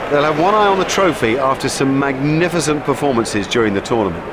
They'll have one eye on the trophy after some magnificent performances during the tournament.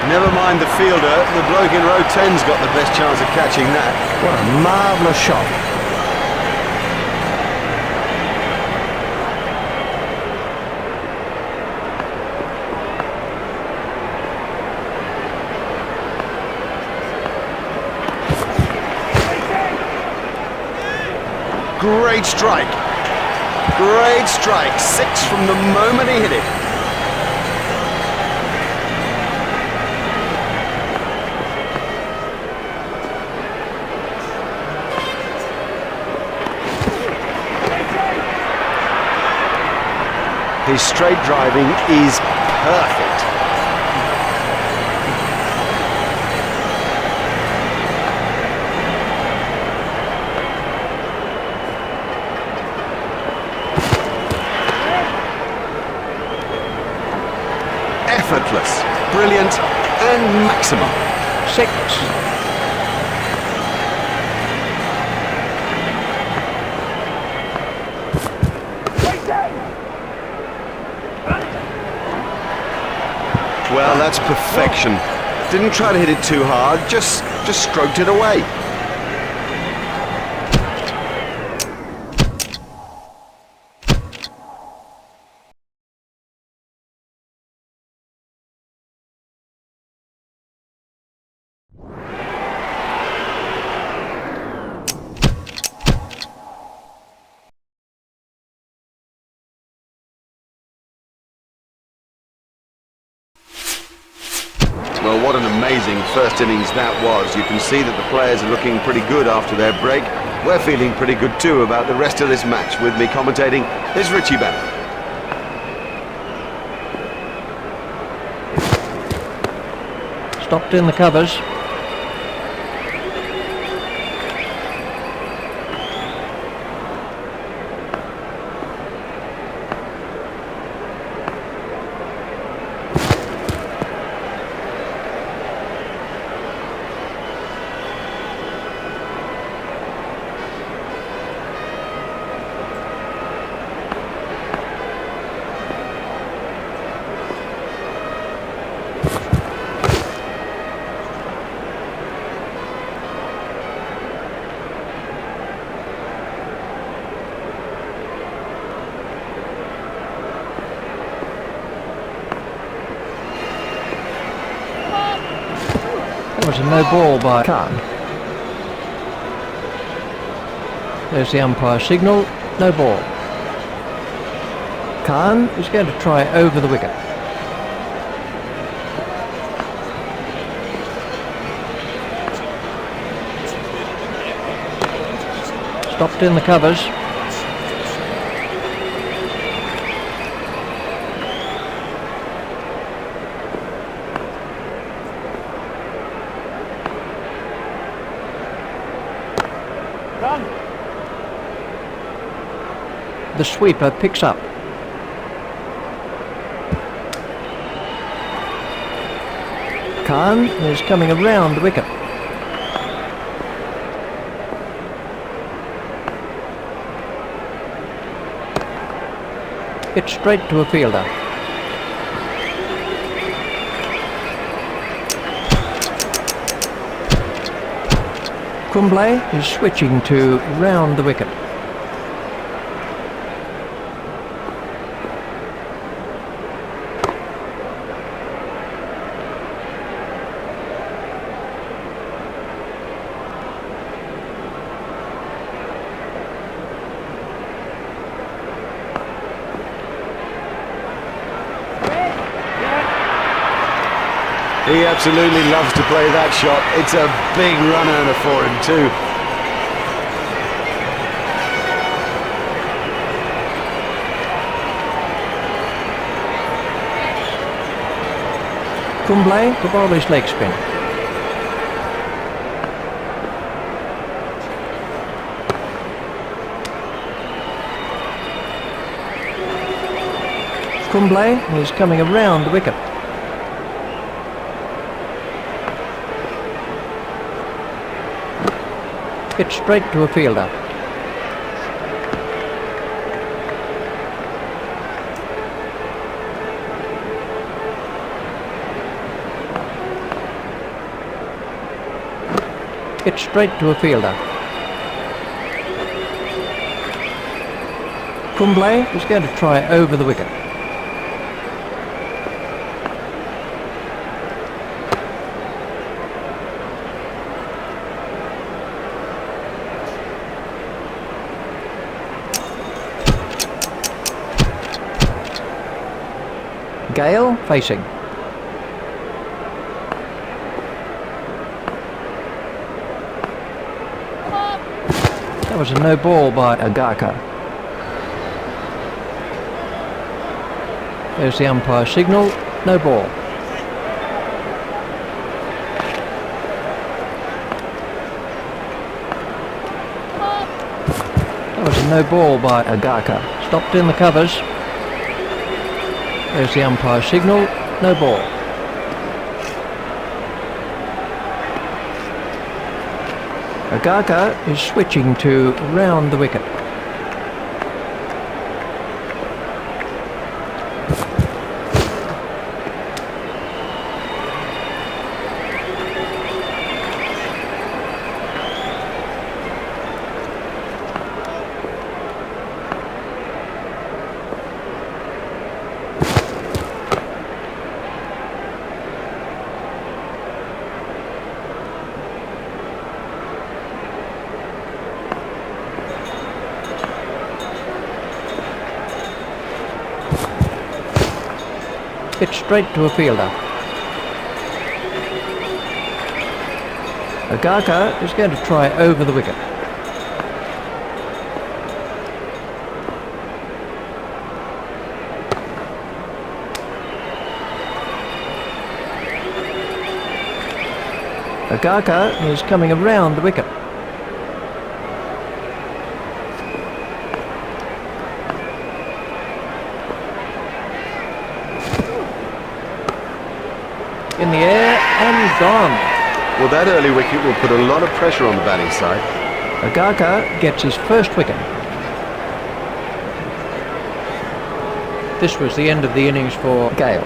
Never mind the fielder, the bloke in row 10's got the best chance of catching that. What a marvellous shot. Great strike. Great strike. 6 from the moment he hit it. His straight driving is perfect. Effortless, brilliant, and maximum. 6. Well, that's perfection. Didn't try to hit it too hard, just stroked it away. Well, what an amazing first innings that was. You can see that the players are looking pretty good after their break. We're feeling pretty good too about the rest of this match. With me commentating is Richie Banner. Stopped in the covers. That was a no ball by Khan. There's the umpire signal, no ball. Khan is going to try over the wicket. Stopped in the covers. The sweeper picks up. Khan is coming around the wicket. Hit straight to a fielder. Kumble is switching to round the wicket. He absolutely loves to play that shot. It's a big run earner for him too. Kumble to bowl his leg spin. Kumble is coming around the wicket. It's straight to a fielder. It's straight to a fielder. Kumble is going to try over the wicket. Gale facing. That was a no ball by Agaka. There's the umpire signal, no ball. That was a no ball by Agaka. Stopped in the covers. There's the umpire signal, no ball. Agaka is switching to round the wicket. It's straight to a fielder. Agaka is going to try over the wicket. Agaka is coming around the wicket. In the air and gone. Well, that early wicket will put a lot of pressure on the batting side. Agaka gets his first wicket. This was the end of the innings for Gale.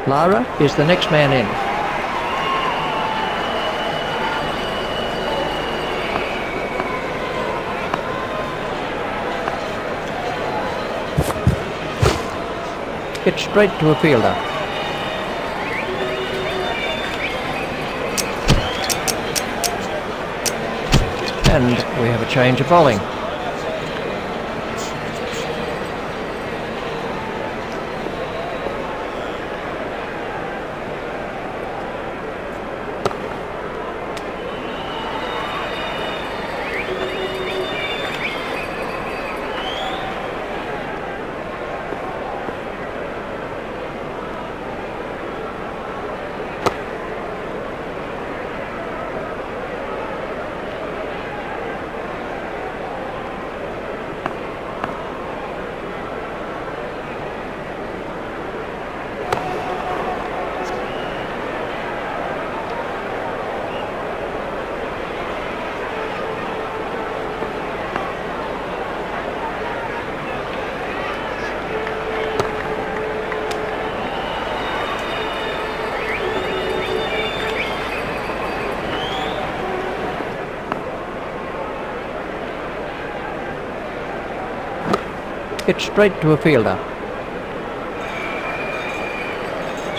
Lara is the next man in. It's straight to a fielder. And we have a change of bowling. It's straight to a fielder.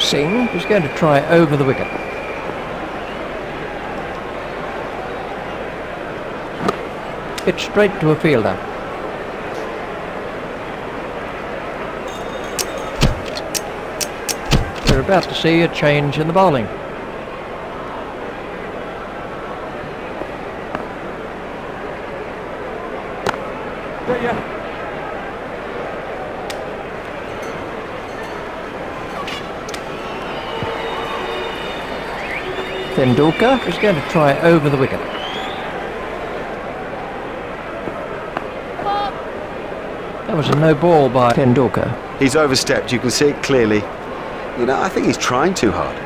Singh is going to try over the wicket. It's straight to a fielder. We're about to see a change in the bowling. Tendulkar is going to try over the wicket. That was a no ball by Tendulkar. He's overstepped, you can see it clearly. You know, I think he's trying too hard.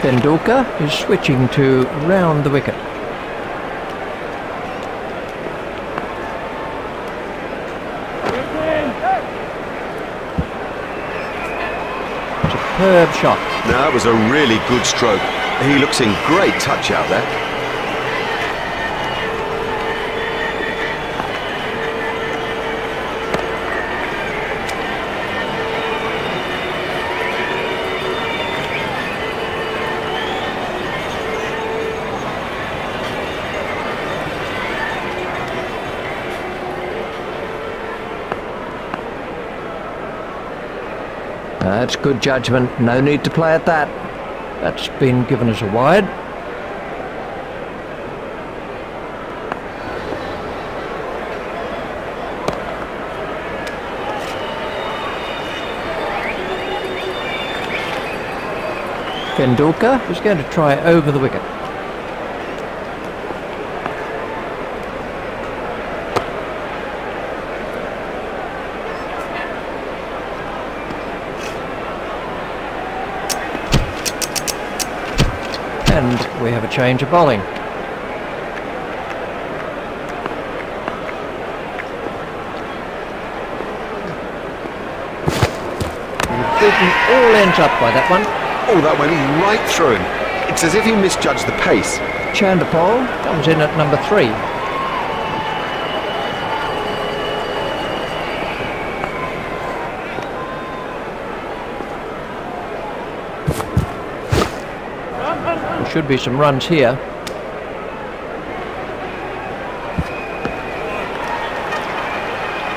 Tendulkar is switching to round the wicket. Superb shot. No, that was a really good stroke. He looks in great touch out there. That's good judgment. No need to play at that. That's been given as a wide. Tendulkar is going to try over the wicket. And we have a change of bowling. Beaten all ends up by that one. Oh, that went right through him. It's as if he misjudged the pace. Chandapal comes in at number 3. There should be some runs here.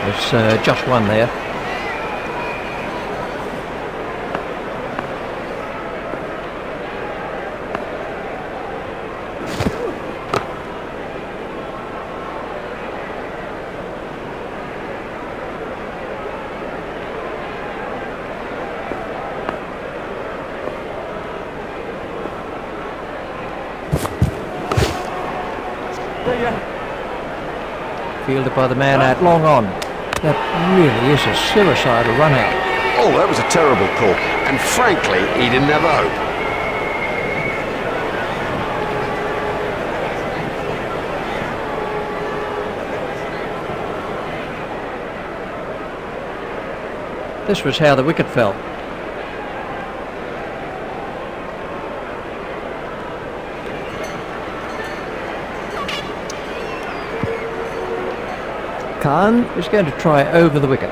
There's just one there. Fielded by the man out long on. That really is a suicidal run out. Oh, that was a terrible call. And frankly, he didn't have a hope. This was how the wicket fell. Khan is going to try over the wicket.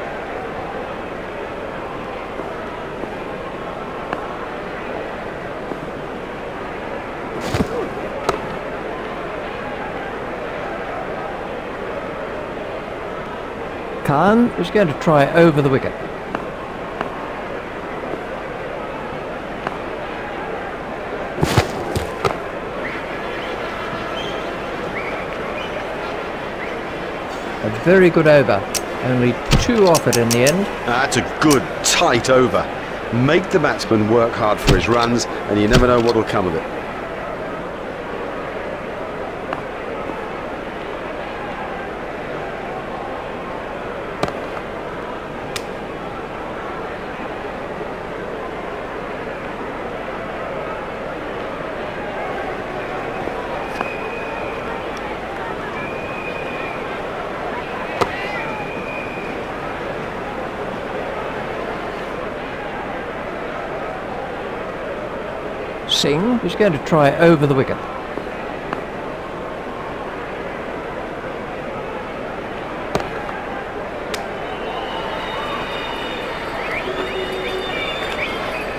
Khan is going to try over the wicket. A very good over. Only 2 off it in the end. That's a good, tight over. Make the batsman work hard for his runs, and you never know what will come of it. Singh is going to try over the wicket.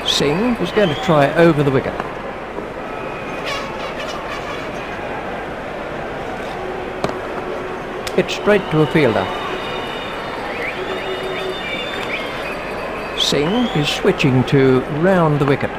Singh is going to try over the wicket. Hit straight to a fielder. Singh is switching to round the wicket.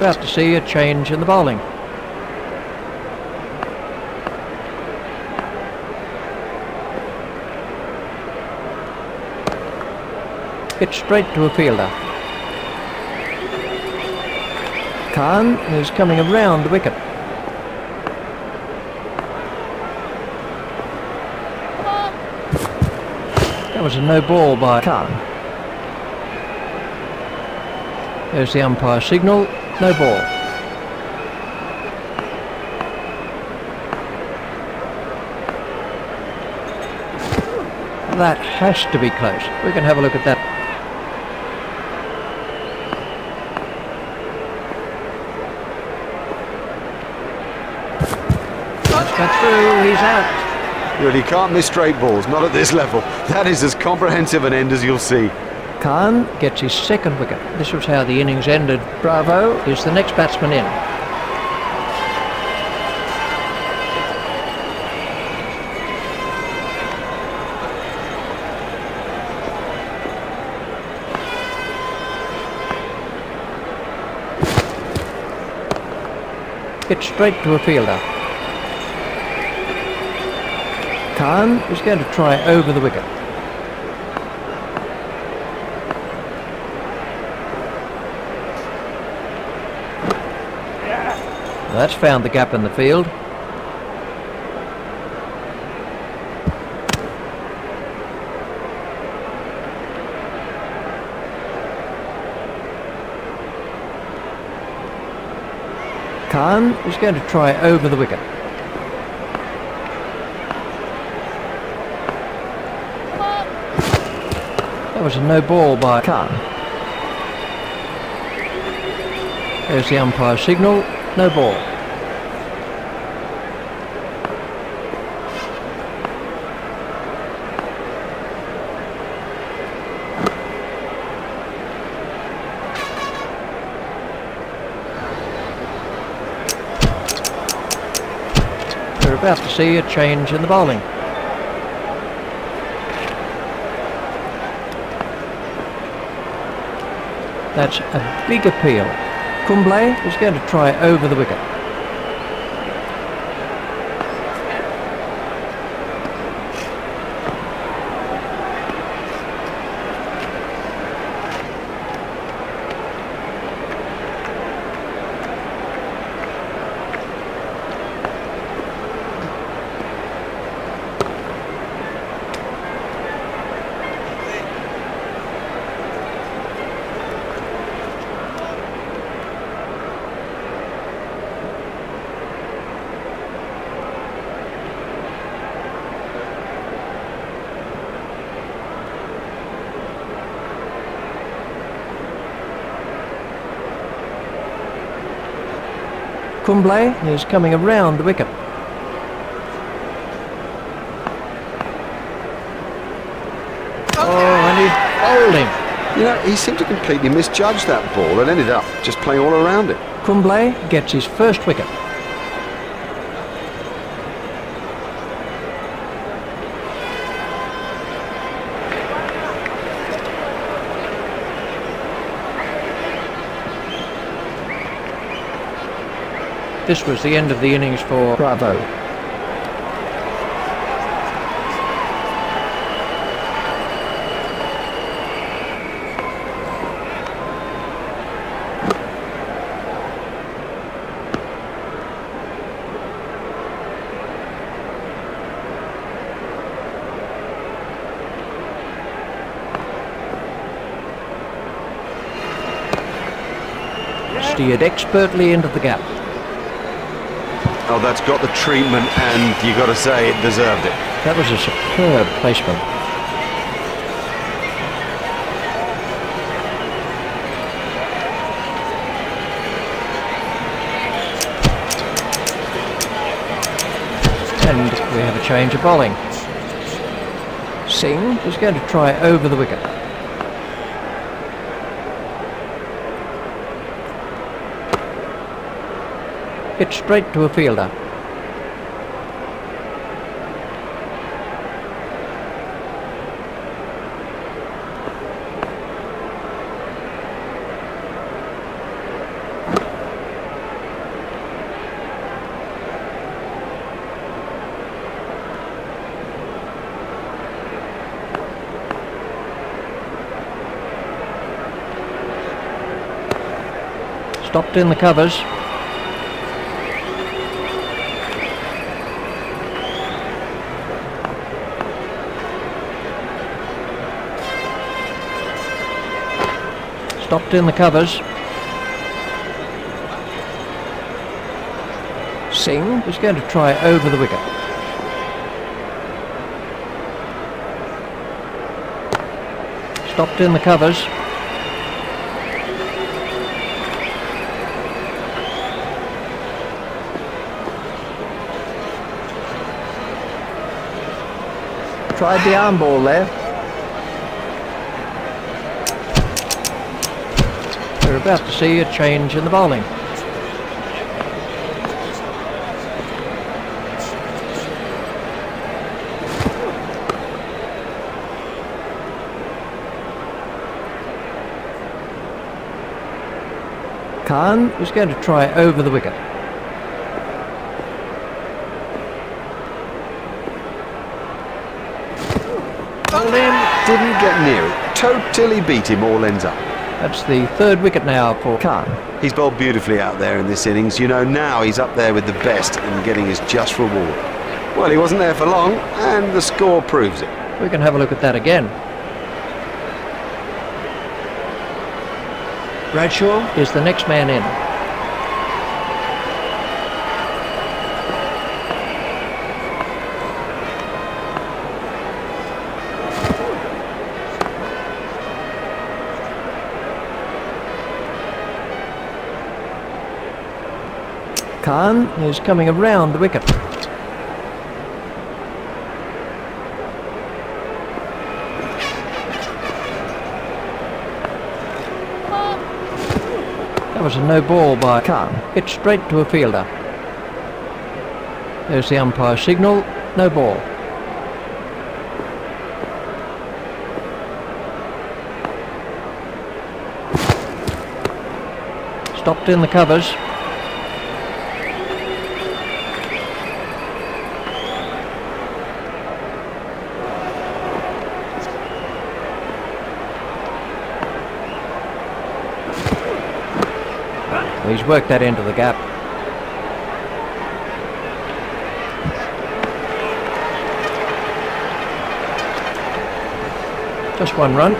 about to see a change in the bowling. Hit straight to a fielder. Khan is coming around the wicket. That was a no ball by Khan. There's the umpire signal, no ball. That has to be close. We can have a look at that. That's through, he's out. Really can't miss straight balls, not at this level. That is as comprehensive an end as you'll see. Khan gets his second wicket. This was how the innings ended. Bravo is the next batsman in. Hit straight to a fielder. Khan is going to try over the wicket. That's found the gap in the field. Khan is going to try over the wicket. That was a no ball by Khan. There's the umpire signal, no ball. We're about to see a change in the bowling. That's a big appeal. Kumble is going to try over the wicket. Kumble is coming around the wicket. Oh, and he's bowled him. You know, he seemed to completely misjudge that ball and ended up just playing all around it. Kumble gets his first wicket. This was the end of the innings for Bravo. Steered expertly into the gap. Oh, that's got the treatment, and you got to say it deserved it. That was a superb placement. And we have a change of bowling. Singh is going to try over the wicket. Hit straight to a fielder. Stopped in the covers. Stopped in the covers. Singh is going to try over the wicket. Stopped in the covers. Tried the arm ball there. We're about to see a change in the bowling. Khan is going to try over the wicket. Bowled in, didn't get near it. Totally beat him all ends up. That's the third wicket now for Khan. He's bowled beautifully out there in this innings. You know, now he's up there with the best and getting his just reward. Well, he wasn't there for long, and the score proves it. We can have a look at that again. Bradshaw is the next man in. Khan is coming around the wicket. That was a no ball by Khan. Hit straight to a fielder. There's the umpire signal. No ball. Stopped in the covers. He's worked that into the gap. Just one run.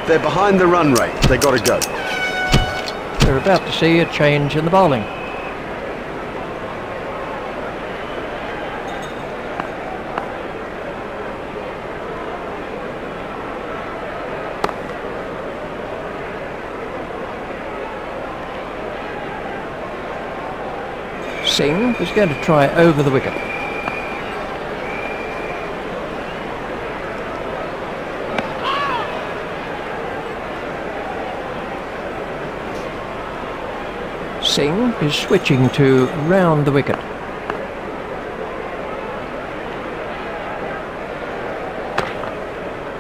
They're behind the run rate. They've got to go. We're about to see a change in the bowling. Singh is going to try over the wicket. Singh is switching to round the wicket.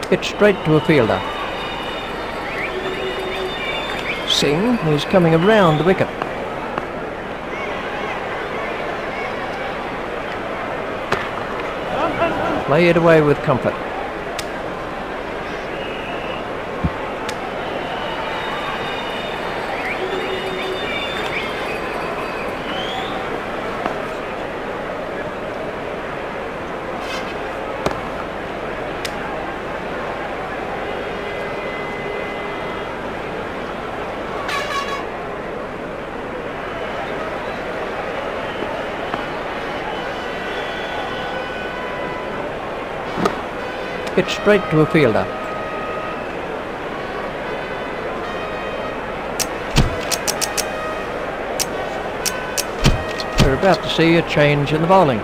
Hit straight to a fielder. Singh is coming around the wicket. Play it away with comfort. Hit straight to a fielder. We're about to see a change in the bowling.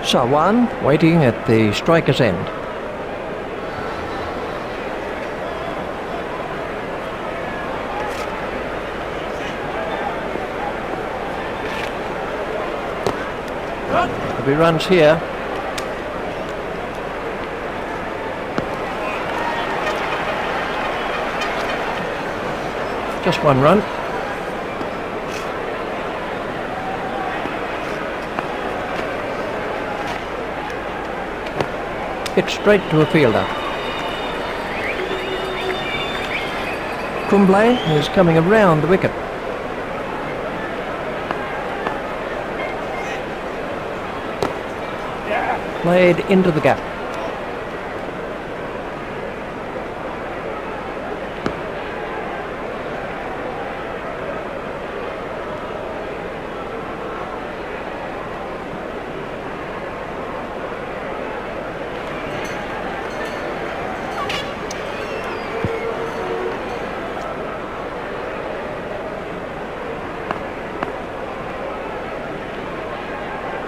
Sawan waiting at the striker's end. A be runs here. Just one run. Hit straight to a fielder. Crumblay is coming around the wicket. Played into the gap.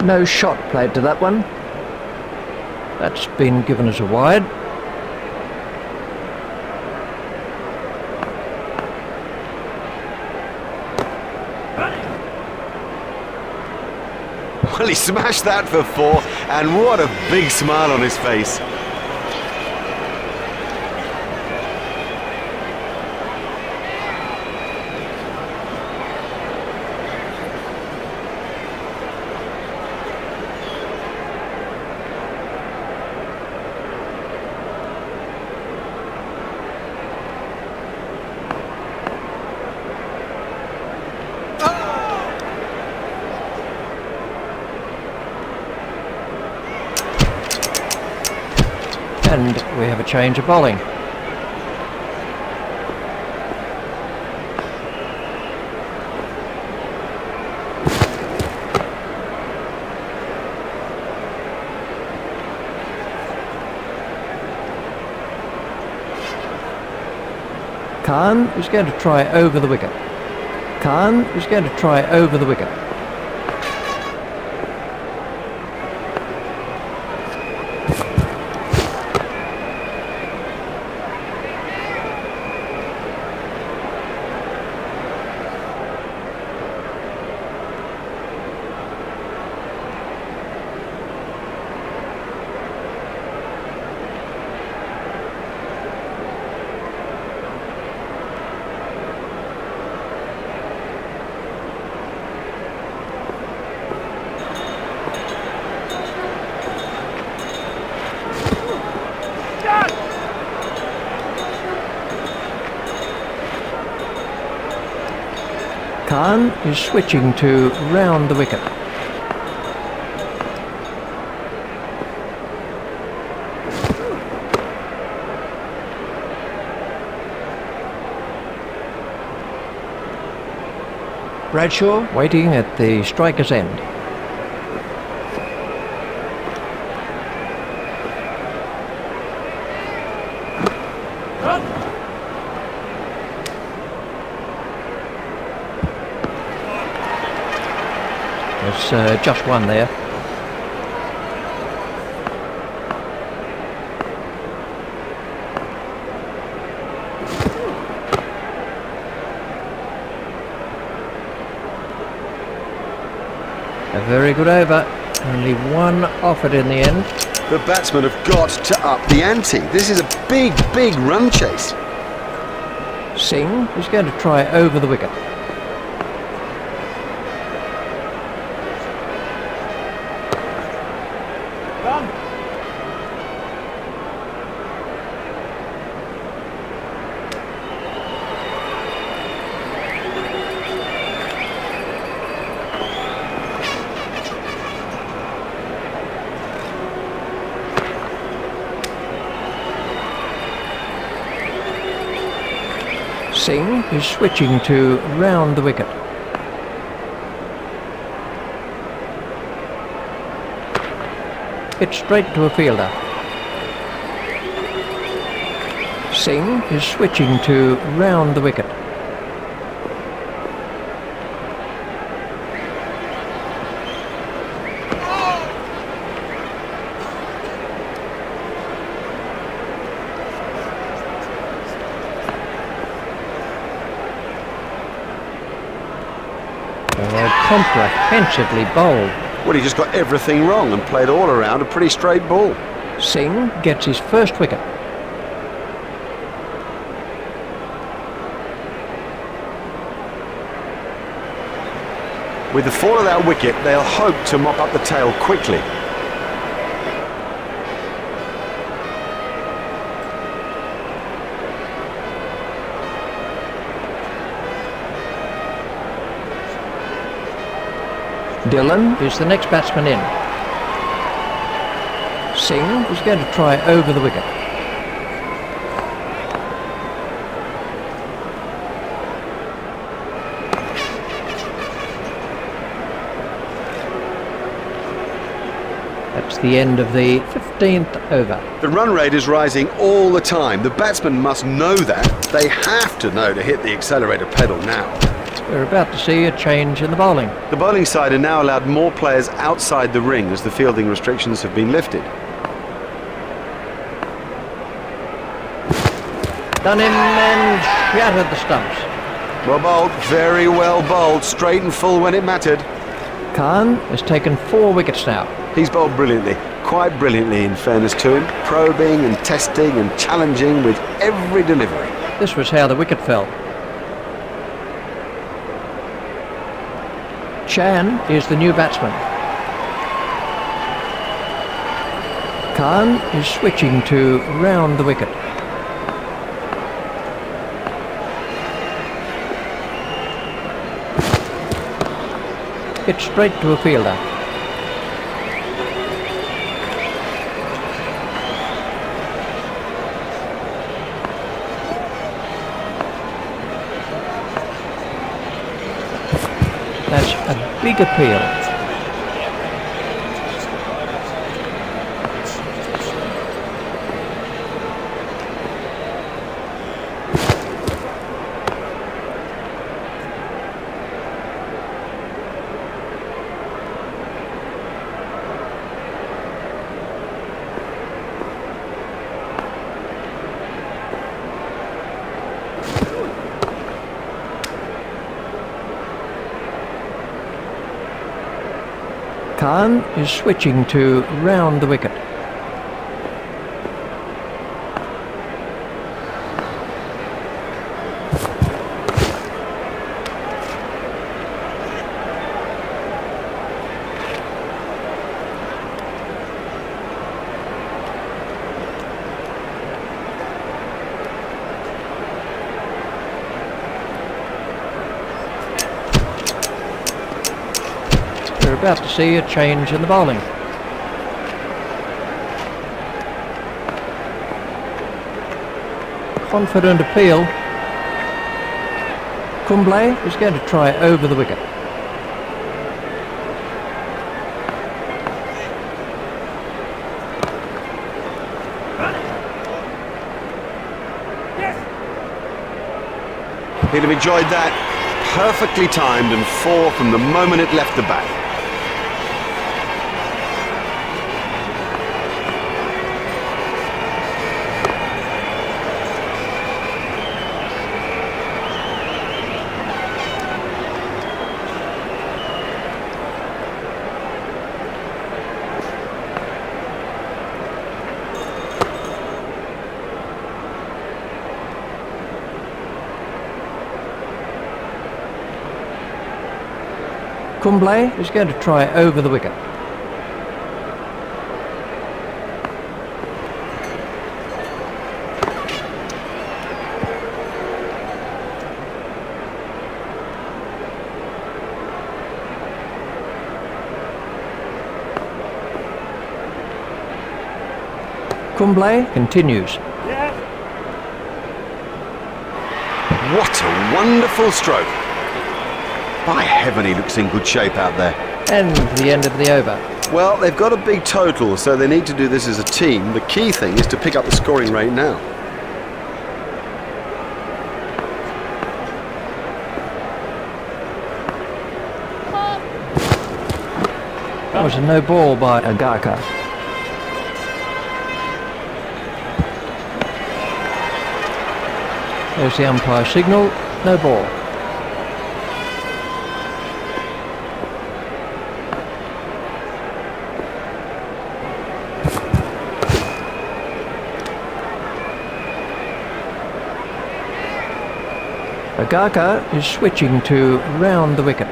No shot played to that one. That's been given as a wide. Well, he smashed that for 4, and what a big smile on his face. And we have a change of bowling. Khan Is going to try over the wicket. Khan Is going to try over the wicket. Khan Is switching to round the wicket. Bradshaw waiting at the striker's end. There's just one there. A very good over. Only one offered in the end. The batsmen have got to up the ante. This is a big, big run chase. Singh is going to try over the wicket. Singh is switching to round the wicket. Hit straight to a fielder. Singh is switching to round the wicket. Comprehensively bowled. Well, he just got everything wrong and played all around a pretty straight ball. Singh gets his first wicket. With the fall of that wicket, they'll hope to mop up the tail quickly. Dillon. Is the next batsman in. Singh is going to try over the wicket. That's the end of the 15th over. The run rate is rising all the time. The batsmen must know that. They have to know to hit the accelerator pedal now. We're about to see a change in the bowling. The bowling side are now allowed more players outside the ring as the fielding restrictions have been lifted. Done in and shattered the stumps. Well bowled, very well bowled, straight and full when it mattered. Khan. Has taken 4 wickets now. He's bowled brilliantly, quite brilliantly in fairness to him, probing and testing and challenging with every delivery. This was how the wicket fell. Chan is the new batsman. Khan. Is switching to round the wicket. Hit straight to a fielder. That's a big appeal. Khan. Is switching to round the wicket. We're about to see a change in the bowling. Confident appeal. Kumble is going to try over the wicket. He'd have enjoyed that. Perfectly timed and 4 from the moment it left the bat. Kumble is going to try over the wicket. Kumble continues. What a wonderful stroke. By heaven, he looks in good shape out there. And the end of the over. Well, they've got a big total, so they need to do this as a team. The key thing is to pick up the scoring rate now. That was a no ball by Agaka. There's the umpire signal. No ball. Agaka is switching to round the wicket.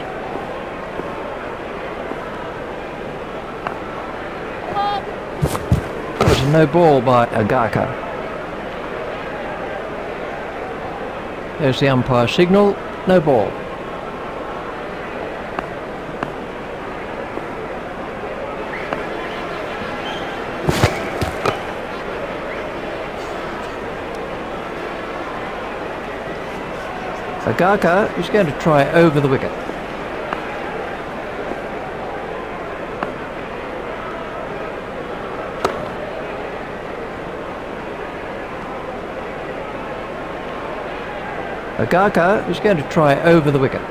That was a no ball by Agaka. There's the umpire signal, no ball. Agaka is going to try over the wicket. Agaka is going to try over the wicket.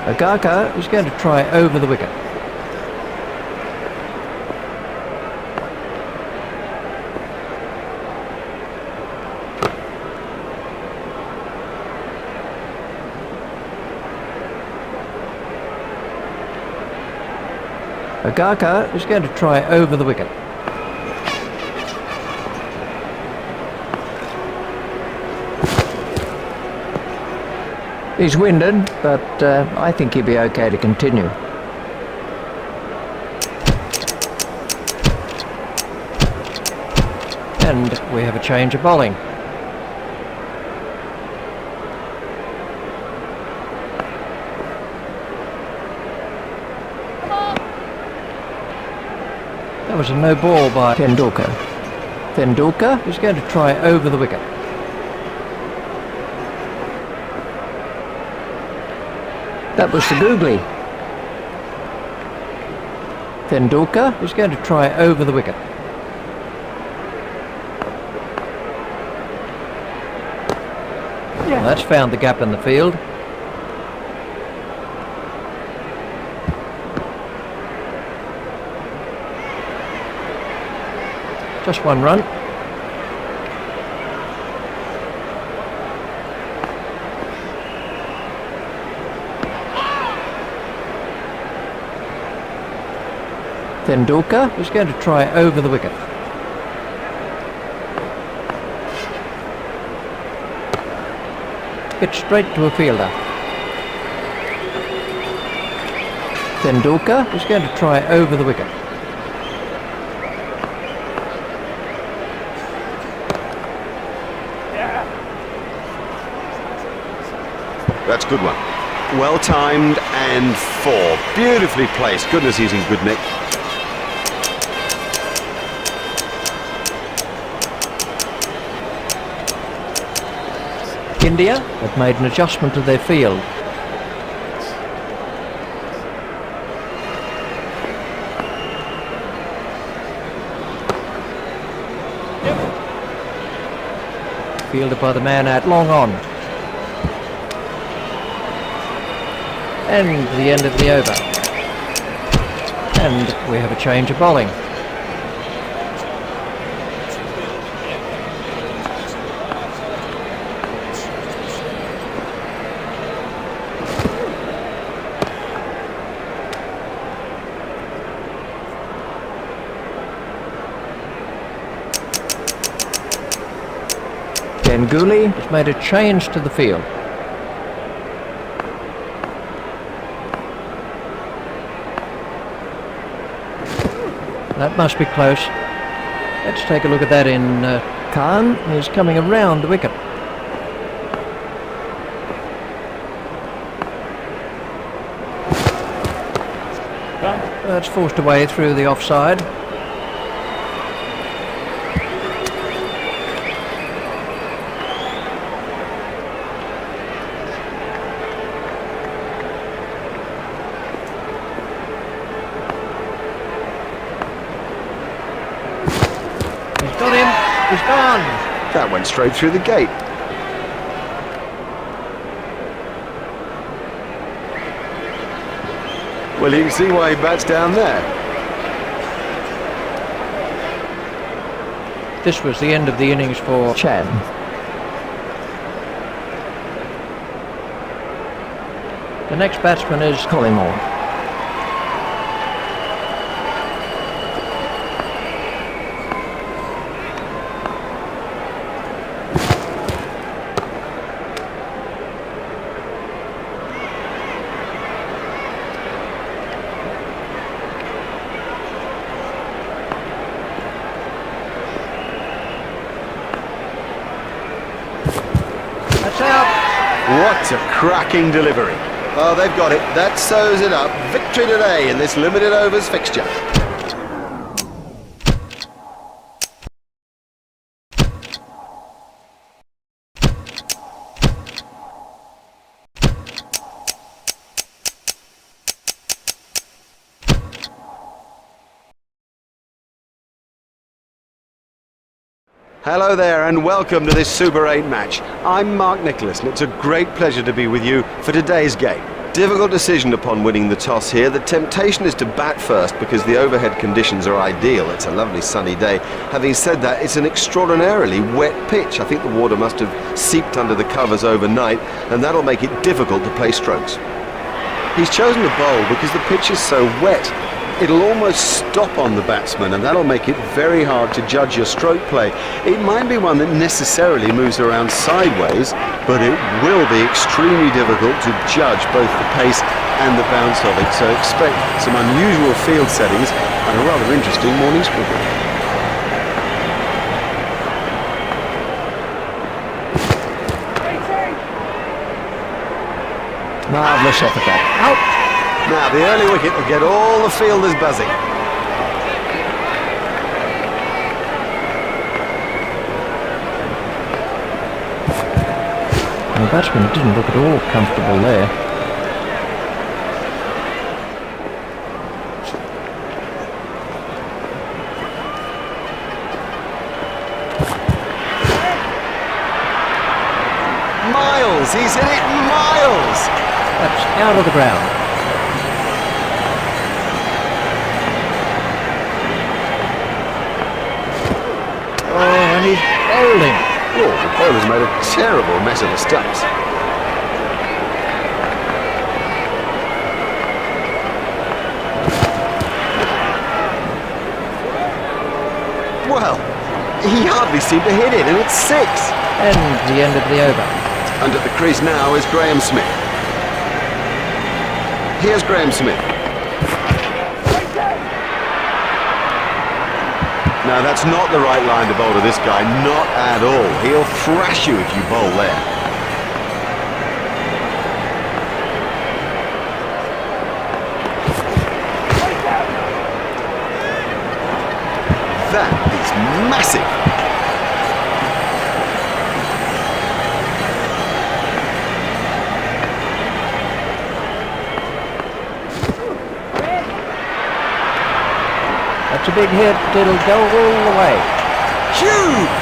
Agaka is going to try over the wicket. Agaka is going to try over the wicket. He's winded, but I think he'll be okay to continue. And we have a change of bowling. That was a no ball by Tendulkar. Tendulkar is going to try over the wicket. That was the googly. Tendulkar is going to try over the wicket. Well, that's found the gap in the field. Just one run. Tendulkar is going to try over the wicket. Hit straight to a fielder. Tendulkar is going to try over the wicket. That's a good one. Well timed and four. Beautifully placed. Goodness, he's in good nick. India have made an adjustment to their field. Fielded by the man at long on. And the end of the over. And we have a change of bowling. Ganguly has made a change to the field. That must be close. Let's take a look at that in... Khan is coming around the wicket. That's forced away through the offside. Got him, he's gone. That went straight through the gate. Well, you can see why he bats down there. This was the end of the innings for Chan. the next batsman is Collymore. That's out. What a cracking delivery. Oh, they've got it. That sews it up. Victory today in this limited overs fixture. Hello there and welcome to this Super 8 match. I'm Mark Nicholas and it's a great pleasure to be with you for today's game. Difficult decision upon winning the toss here. The temptation is to bat first because the overhead conditions are ideal. It's a lovely sunny day. Having said that, it's an extraordinarily wet pitch. I think the water must have seeped under the covers overnight and that'll make it difficult to play strokes. He's chosen to bowl because the pitch is so wet. It'll almost stop on the batsman and that'll make it very hard to judge your stroke play. It might be one that necessarily moves around sideways, but it will be extremely difficult to judge both the pace and the bounce of it. So expect some unusual field settings and a rather interesting morning's cricket. Marvellous effort that. Out. Now the early wicket will get all the fielders buzzing. The batsman didn't look at all comfortable there. Miles, he's hit it miles. That's out of the ground. And he's bowling. Oh, the bowler's made a terrible mess of the stumps. Well, he hardly seemed to hit it, and it's 6. And the end of the over. And at the crease now is Graham Smith. Here's Graham Smith. No, that's not the right line to bowl to this guy, not at all. He'll thrash you if you bowl there. That is massive. That's a big hit. It'll go all the way. Huge!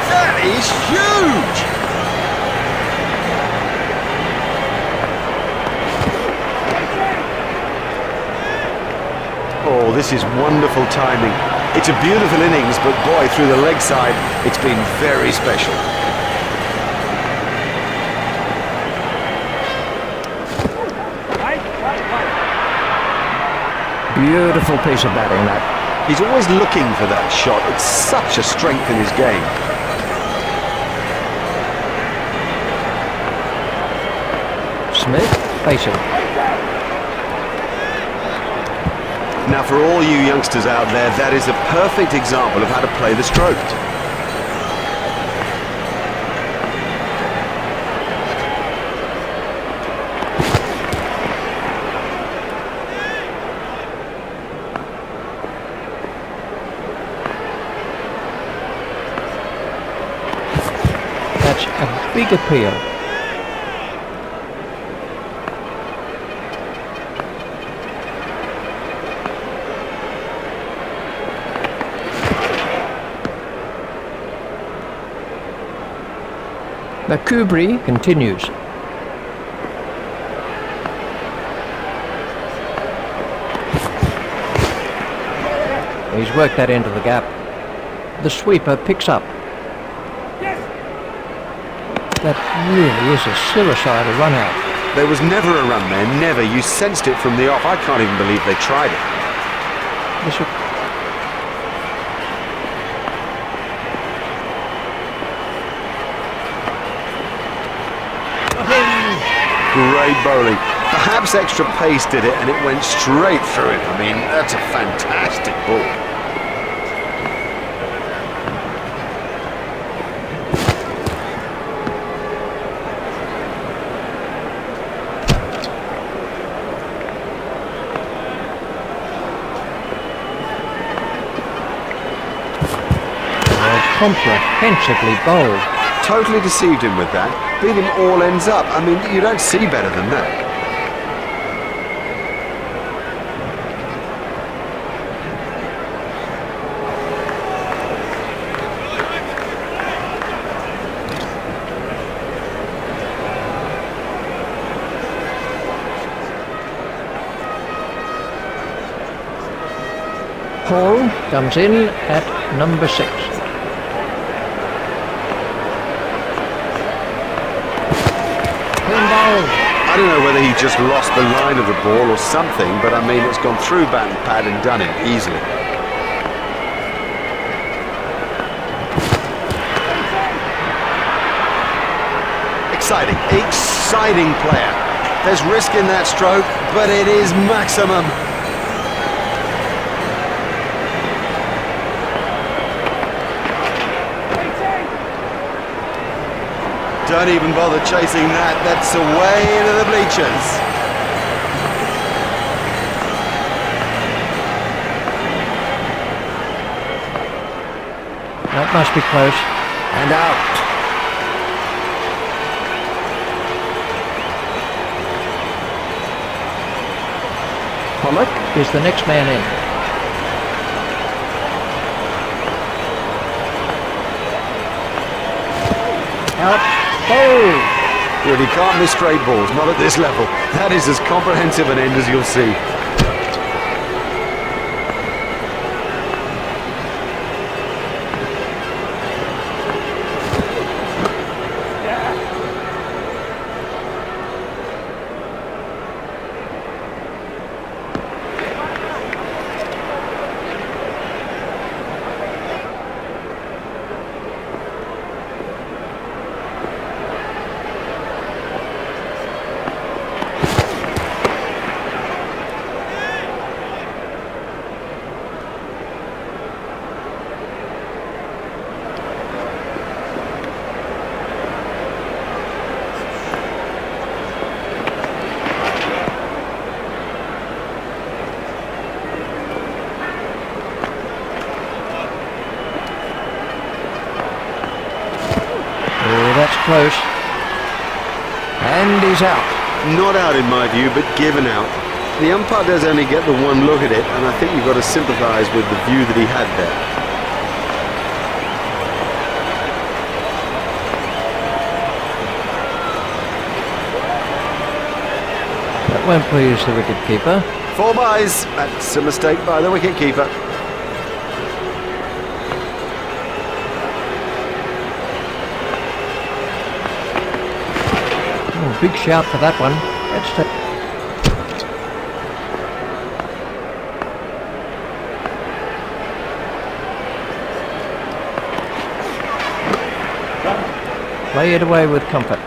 That is huge! Oh, this is wonderful timing. It's a beautiful innings, but boy, through the leg side, it's been very special. Beautiful piece of batting, that. He's always looking for that shot. It's such a strength in his game. Smith, facing. Now, for all you youngsters out there, that is a perfect example of how to play the stroke. That's a big appeal. Kubri continues. He's worked that into the gap. The sweeper picks up. That really is a suicidal run out. There was never a run there, never. You sensed it from the off. I can't even believe they tried it. This will... Great bowling. Perhaps extra pace did it and it went straight through him. I mean, that's a fantastic ball. comprehensively bowled. Totally deceived him with that. Beat him all ends up. I mean, you don't see better than that. Paul comes in at number 6. Clean bowled. I don't know whether he just lost the line of the ball or something, but I mean, it's gone through bat and pad and done it easily. Exciting player. There's risk in that stroke, but it is maximum. Don't even bother chasing that. That's away into the bleachers. That must be close. And out. Pollock is the next man in. Out. Oh! Well, he can't miss straight balls, not at this level. That is as comprehensive an end as you'll see. That's close. And he's out. Not out in my view, but given out. The umpire does only get the one look at it, and I think you've got to sympathise with the view that he had there. That won't please the wicket-keeper. 4 byes. That's a mistake by the wicket-keeper. Oh, big shout for that one. That's play it away with comfort.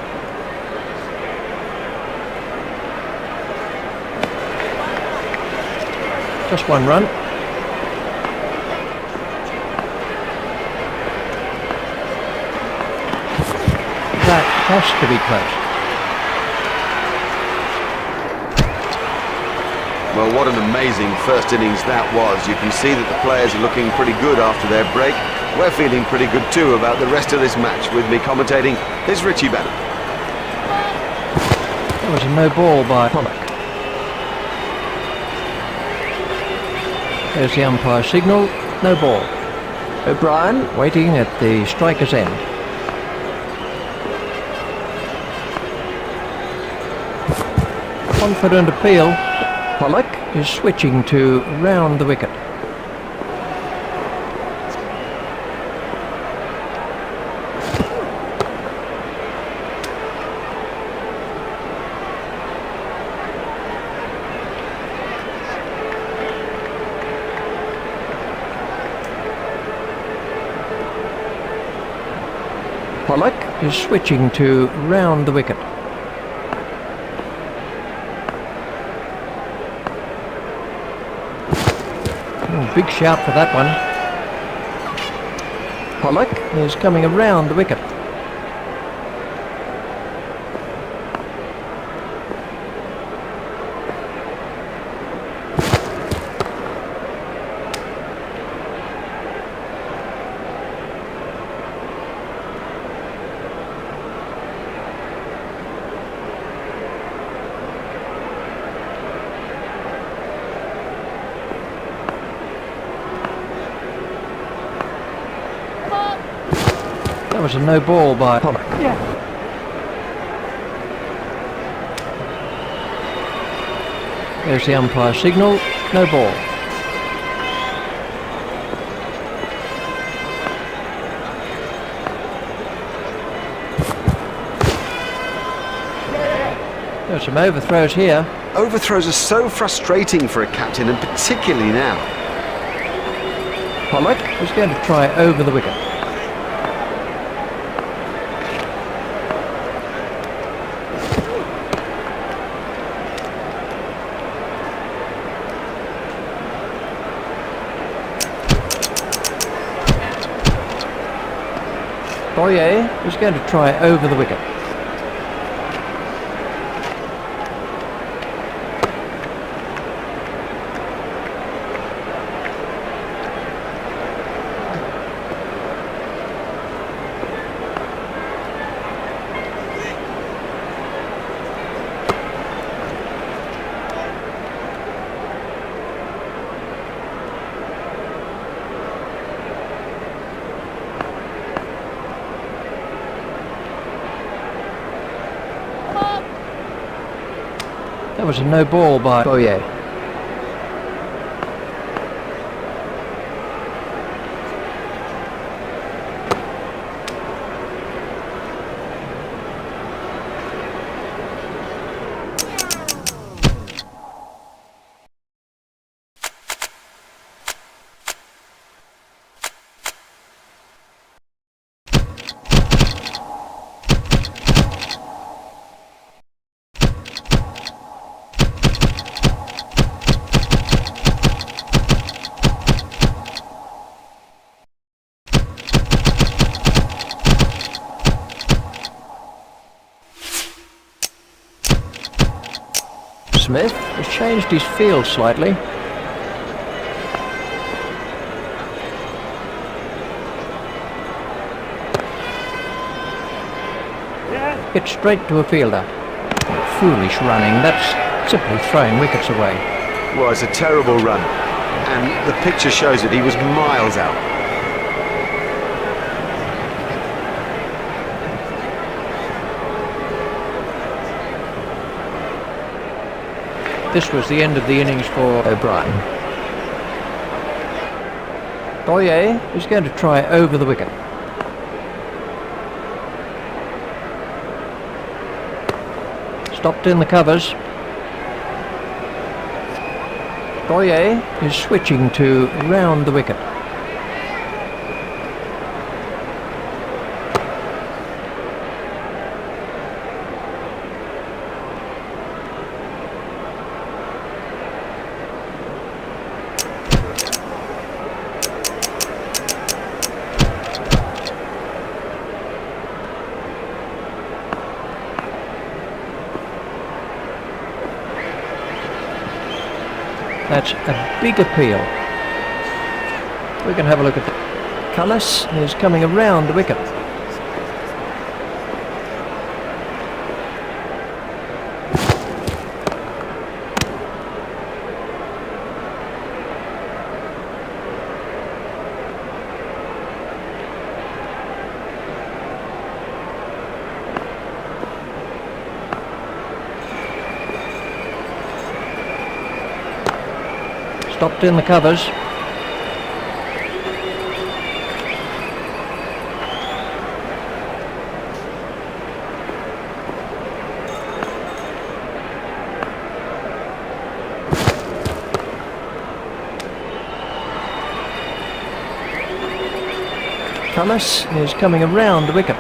Just one run. That has to be close. Well, what an amazing first innings that was. You can see that the players are looking pretty good after their break. We're feeling pretty good too about the rest of this match. With me commentating is Richie Bannon. That was a no ball by Pollock. There's the umpire signal, no ball. O'Brien Waiting at the striker's end. Confident appeal. Pollock Is switching to round the wicket. Pollock Is switching to round the wicket. Oh, big shout for that one. Pollock Is coming around the wicket. was a no ball by Pollock. There's the umpire signal, no ball. There's some overthrows here. Overthrows are so frustrating for a captain, and particularly now. Pollock is going to try over the wicket. Boyer is going to try over the wicket. That was a no ball by Boyer. Smith has changed his field slightly. Hit straight to a fielder. Foolish running, that's simply throwing wickets away. Well, it's a terrible run, and the picture shows it. He was miles out. This was the end of the innings for O'Brien. Boyer is going to try over the wicket. Stopped in the covers. Boyer is switching to round the wicket. That's a big appeal. We can have a look at that. Cullis is coming around the wicket. Stopped in the covers. Cullis is coming around the wicket.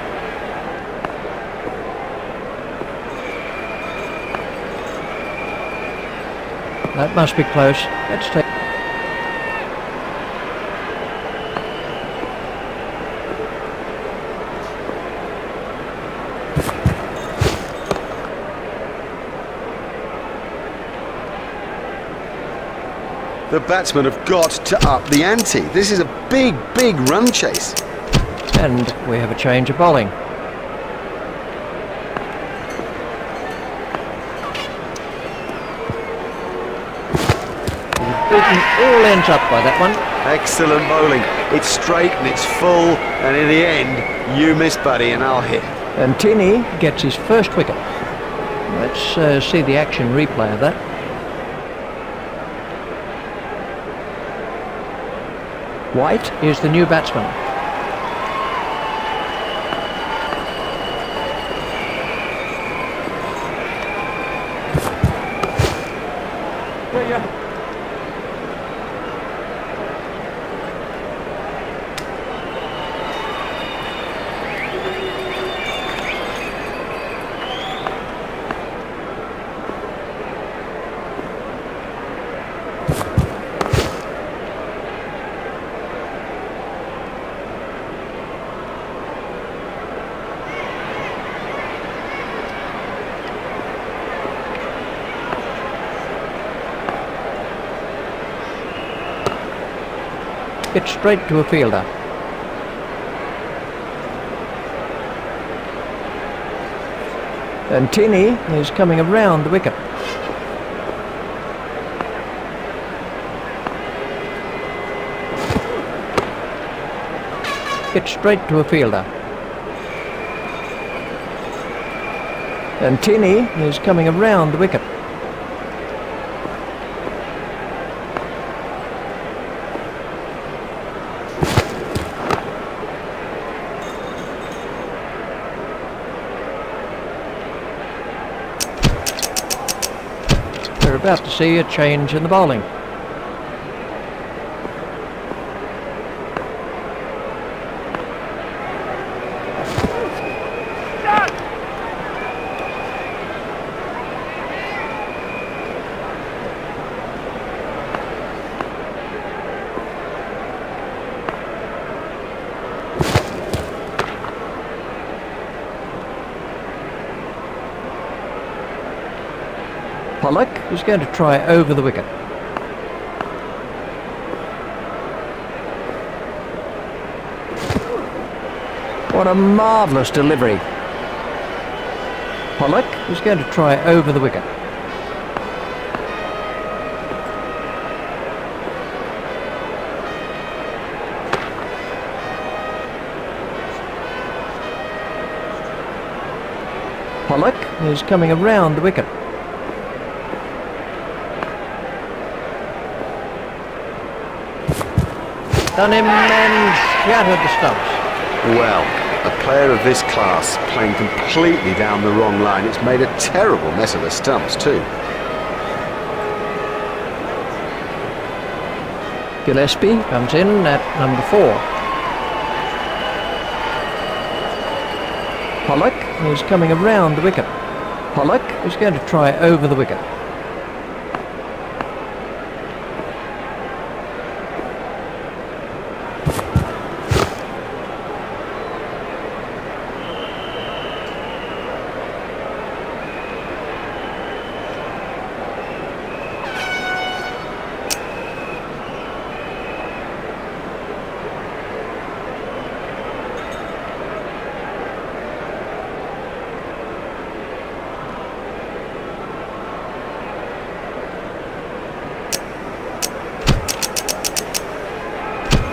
That must be close. Let's take. The batsmen have got to up the ante. This is a big, big run chase. And we have a change of bowling. Beaten all ends up by that one. Excellent bowling. It's straight and it's full. And in the end, you miss, buddy, and I'll hit. And Tierney gets his first wicket. Let's see the action replay of that. White is the new batsman. It's straight to a fielder. And Tierney is coming around the wicket. It's straight to a fielder. And Tierney is coming around the wicket. We're about to see a change in the bowling. Pollock is going to try over the wicket. What a marvellous delivery. Pollock is going to try over the wicket. Pollock is coming around the wicket. Done him and shattered the stumps. Well, a player of this class playing completely down the wrong line. It's made a terrible mess of the stumps too. Gillespie comes in at number 4. Pollock is coming around the wicket. Pollock is going to try over the wicket.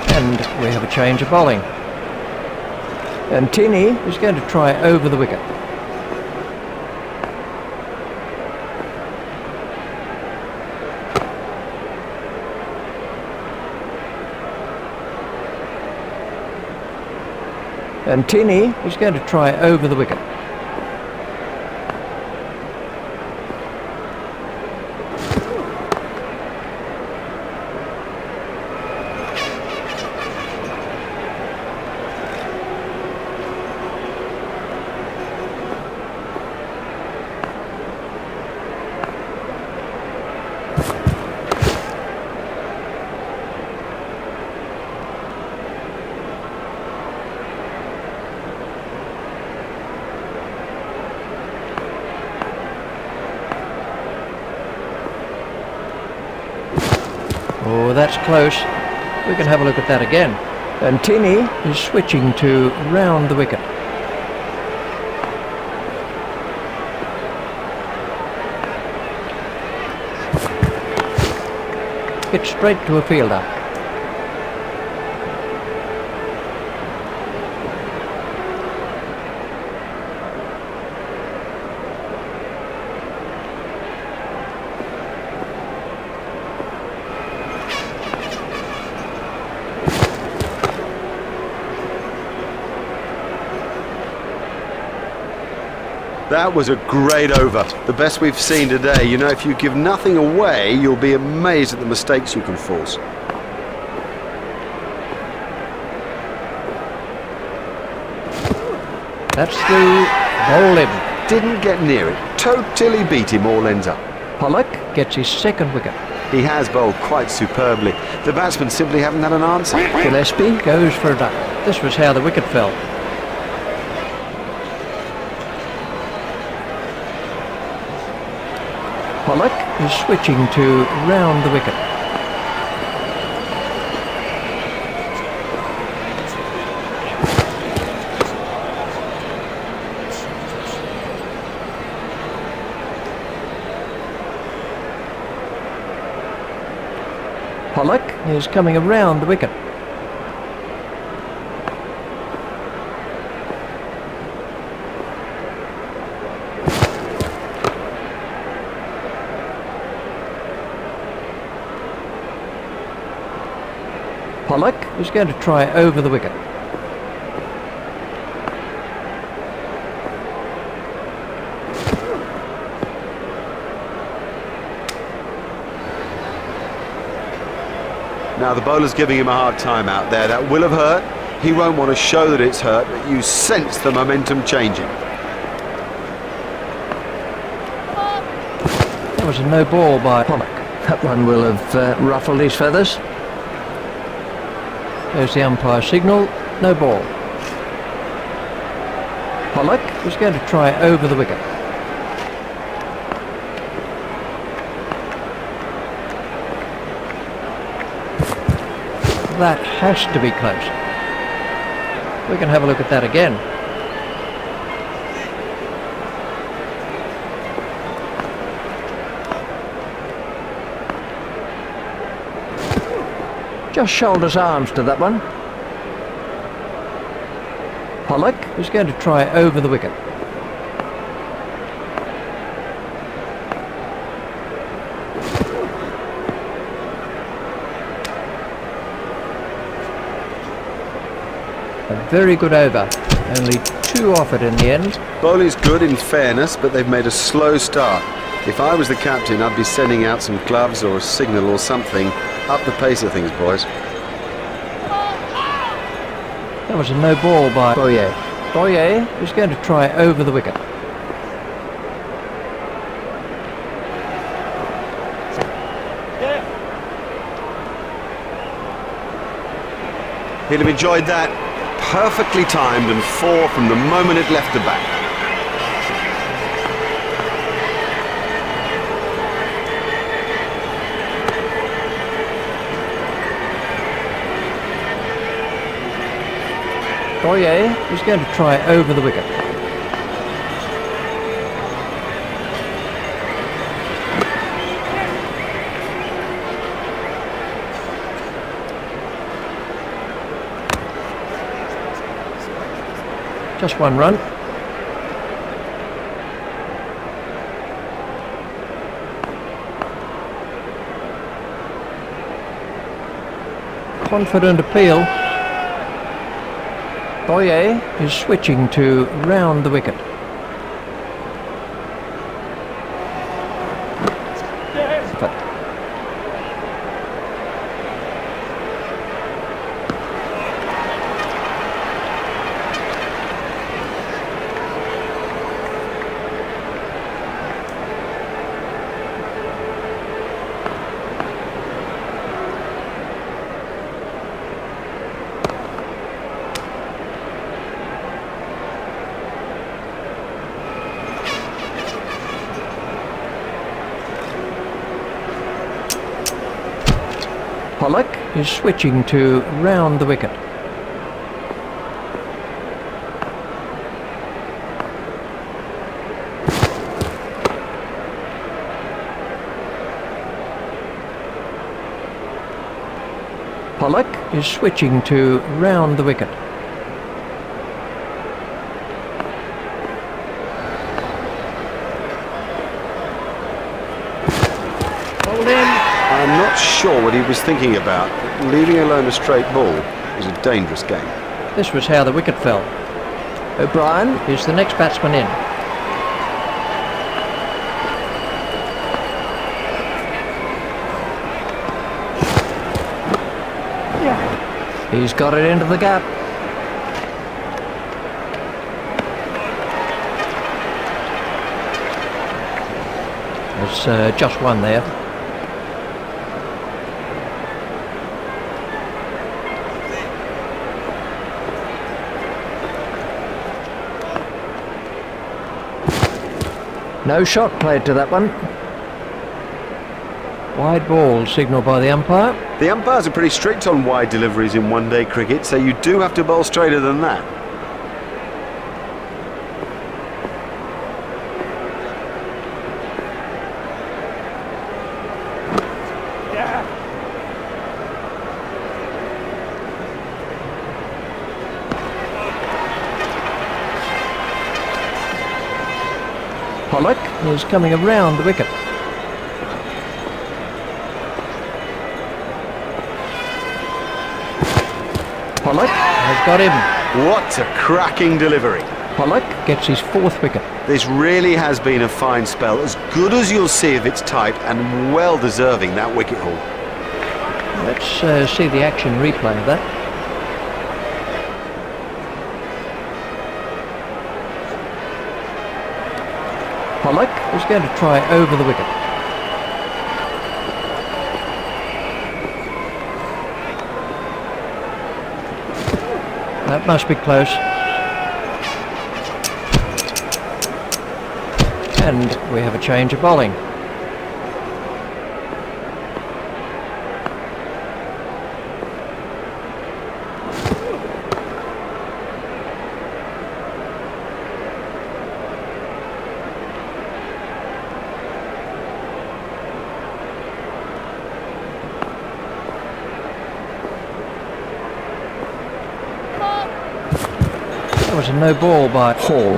And we have a change of bowling. And Tierney is going to try over the wicket. And Tierney is going to try over the wicket. Oh, that's close. We can have a look at that again. And Tierney is switching to round the wicket. It's straight to a fielder. That was a great over. The best we've seen today. You know, if you give nothing away, you'll be amazed at the mistakes you can force. That's through. Bowl him. Didn't get near it. Totally beat him, all ends up. Pollock. Gets his second wicket. He has bowled quite superbly. The batsmen simply haven't had an answer. Gillespie goes for a duck. This was how the wicket fell. Pollock. Is switching to round the wicket. Pollock. Is coming around the wicket. Pollock. Is going to try over the wicket. Now the bowler's giving him a hard time out there. That will have hurt. He won't want to show that it's hurt, but you sense the momentum changing. That was a no ball by Pollock. That one will have ruffled his feathers. There's the umpire signal. No ball. Pollock. Is going to try over the wicket. That has to be close. We can have a look at that again. Just shoulders arms to that one. Pollock. Is going to try over the wicket. A very good over. Only 2 off it in the end. Bowling's good in fairness, but they've made a slow start. If I was the captain, I'd be sending out some gloves or a signal or something. Up the pace of things, boys. That was a no ball by Boyer. Boyer is going to try over the wicket. He'll have enjoyed that. Perfectly timed and 4 from the moment it left the bat. Boyer is going to try over the wicket. Just 1 run. Confident appeal. Boyer is switching to round the wicket. Pollock. Is switching to round the wicket. Pollock. Is switching to round the wicket. Bowled in. I'm not sure what he was thinking about. Leaving alone a straight ball is a dangerous game. This was how the wicket fell. O'Brien. Is the next batsman in. He's got it into the gap. There's just one there. No shot played to that one. Wide ball signalled by the umpire. The umpires are pretty strict on wide deliveries in one-day cricket, so you do have to bowl straighter than that. Pollock is coming around the wicket. Pollock. Has got him. What a cracking delivery. Pollock. Gets his 4th wicket. This really has been a fine spell, as good as you'll see of its type, and well deserving that wicket haul. Let's see the action replay of that. Pollock. He's going to try over the wicket. That must be close. And we have a change of bowling. That was a no ball by Hall.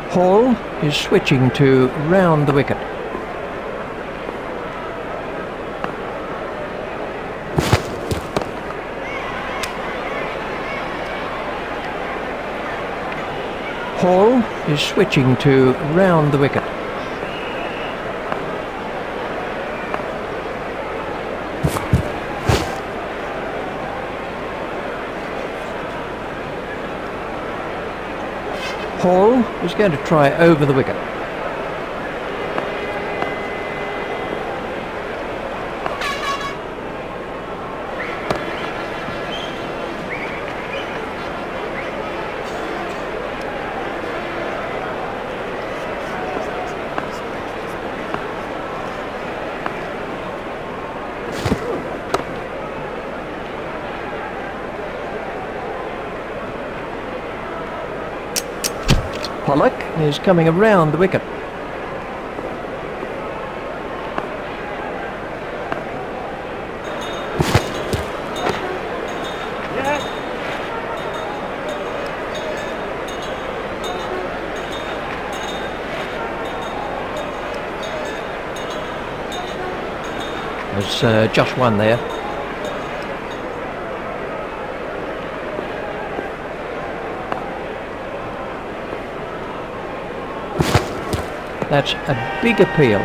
Hall is switching to round the wicket. Hall is switching to round the wicket. Hall is going to try over the wicket. Pollock. Is coming around the wicket. There's just one there. That's a big appeal.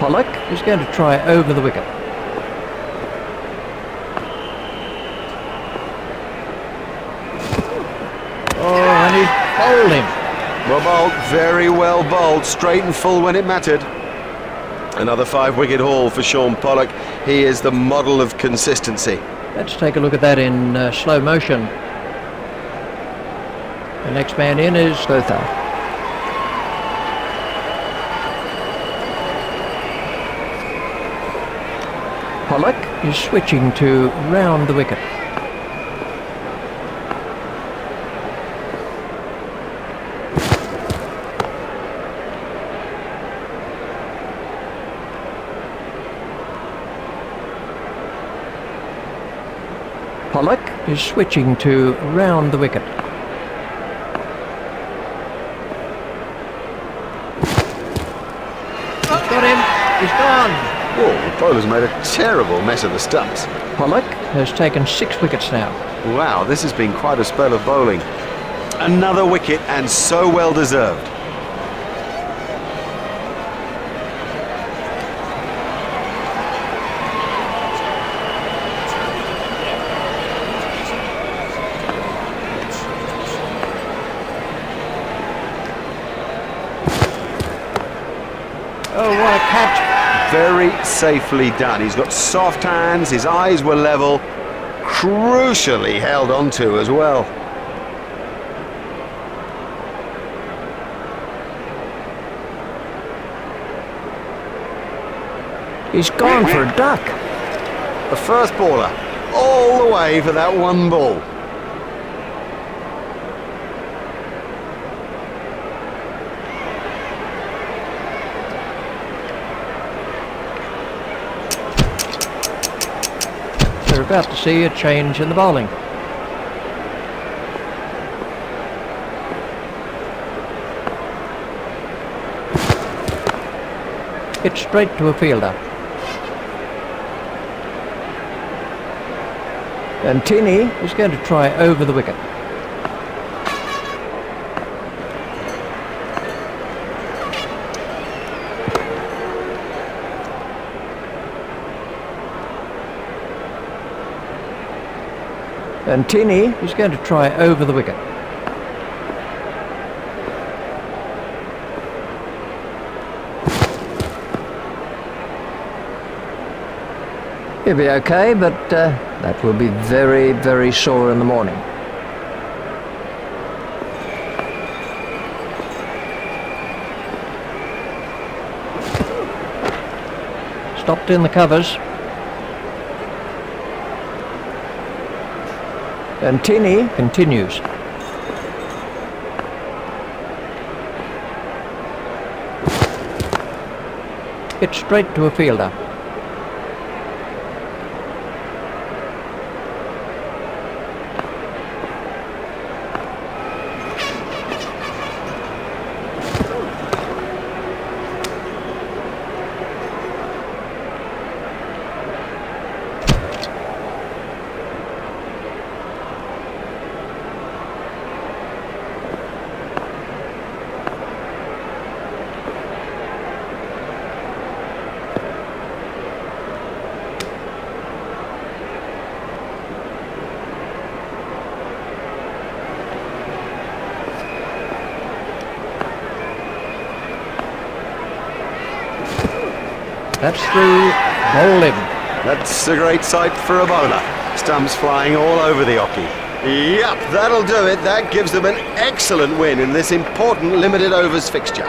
Pollock. He's going to try over the wicket. Oh, and he's bowled him. Well bowled, very well bowled, straight and full when it mattered. Another 5-wicket haul for Sean Pollock. He is the model of consistency. Let's take a look at that in slow motion. The next man in is Lothar. Pollock. Is switching to round the wicket. Pollock. Is switching to round the wicket. He's got him. He's gone. Oh, the bowler's made a terrible mess of the stumps. Pollock has taken 6 wickets now. Wow, this has been quite a spell of bowling. Another wicket, and so well deserved. Oh, what a catch. Very safely done. He's got soft hands, his eyes were level, crucially held onto as well. He's gone for a duck. The first baller, all the way for that one ball. We're about to see a change in the bowling. It's straight to a fielder. And Tinney is going to try over the wicket. And Tinney is going to try over the wicket. He'll be okay, but that will be very, very sore in the morning. Stopped in the covers. And Tinney continues. It's straight to a fielder. That's through, bowl him. That's a great sight for a bowler. Stumps flying all over the oche. Yep, that'll do it. That gives them an excellent win in this important limited overs fixture.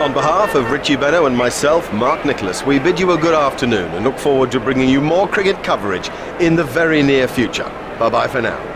On behalf of Richie Benno and myself, Mark Nicholas, we bid you a good afternoon and look forward to bringing you more cricket coverage in the very near future. Bye-bye for now.